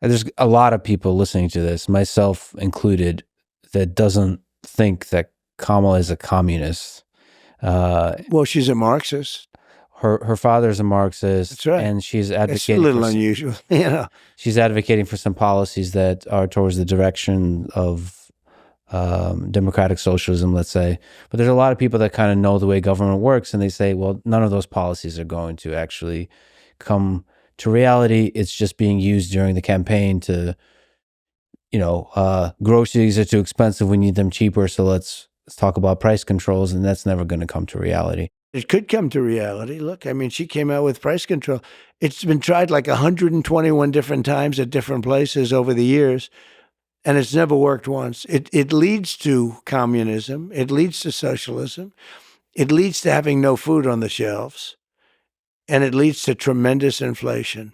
There's a lot of people listening to this, myself included, that doesn't think that Kamala is a communist. Well, she's a Marxist. Her father's a Marxist. That's right. And she's It's a advocating little unusual, you know. She's advocating for some policies that are towards the direction of democratic socialism, let's say. But there's a lot of people that kind of know the way government works, and they say, well, none of those policies are going to actually come to reality. It's just being used during the campaign to, groceries are too expensive. We need them cheaper. So let's talk about price controls, and that's never going to come to reality. It could come to reality. Look, I mean, she came out with price control. It's been tried like 121 different times at different places over the years, and it's never worked once. It leads to communism. It leads to socialism. It leads to having no food on the shelves, and it leads to tremendous inflation.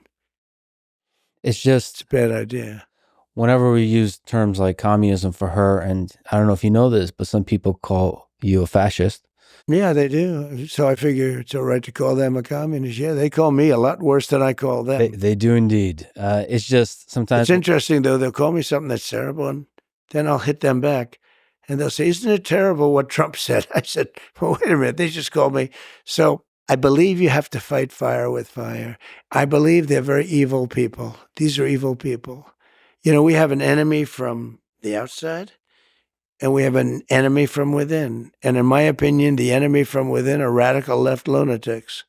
It's a bad idea. Whenever we use terms like communism for her, and I don't know if you know this, but some people call you a fascist. Yeah, they do. So I figure it's all right to call them a communist. Yeah, they call me a lot worse than I call them. They do indeed. It's just sometimes... It's interesting, though. They'll call me something that's terrible, and then I'll hit them back. And they'll say, isn't it terrible what Trump said? I said, well, wait a minute. They just called me. So I believe you have to fight fire with fire. I believe they're very evil people. These are evil people. We have an enemy from the outside, and we have an enemy from within. And in my opinion, the enemy from within are radical left lunatics.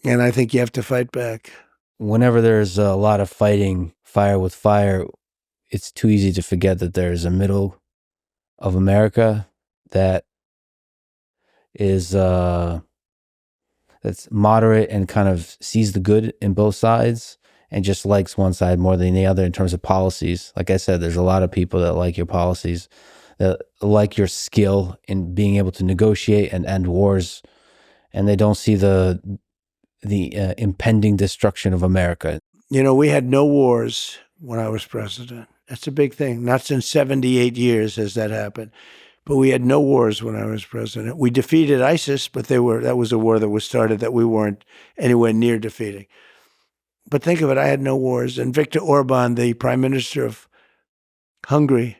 And I think you have to fight back. Whenever there's a lot of fighting fire with fire, it's too easy to forget that there's a middle of America that is that's moderate and kind of sees the good in both sides and just likes one side more than the other in terms of policies. Like I said, there's a lot of people that like your policies, that like your skill in being able to negotiate and end wars, and they don't see the impending destruction of America. We had no wars when I was president. That's a big thing. Not since 78 years has that happened. But we had no wars when I was president. We defeated ISIS, but that was a war that was started that we weren't anywhere near defeating. But think of it, I had no wars. And Viktor Orban, the prime minister of Hungary,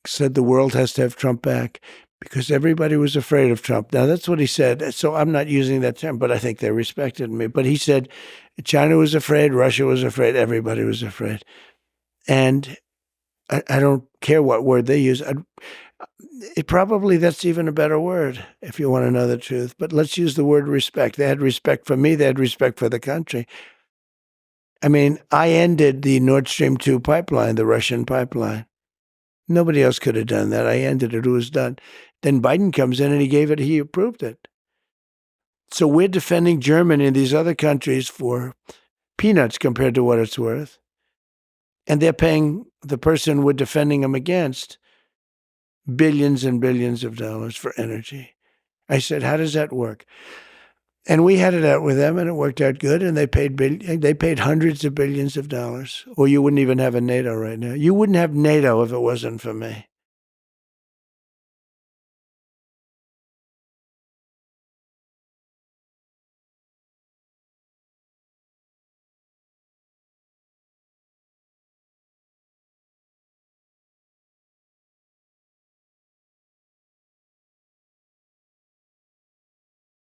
said the world has to have Trump back because everybody was afraid of Trump. Now, that's what he said. So I'm not using that term, but I think they respected me. But he said China was afraid, Russia was afraid, everybody was afraid. And I don't care what word they use. Probably that's even a better word if you want to know the truth. But let's use the word respect. They had respect for me. They had respect for the country. I mean, I ended the Nord Stream 2 pipeline, the Russian pipeline. Nobody else could have done that. I ended it. It was done. Then Biden comes in and he approved it. So we're defending Germany and these other countries for peanuts compared to what it's worth. And they're paying the person we're defending them against billions and billions of dollars for energy. I said, how does that work? And we had it out with them, and it worked out good, and they paid hundreds of billions of dollars, or you wouldn't even have a NATO right now. You wouldn't have NATO if it wasn't for me.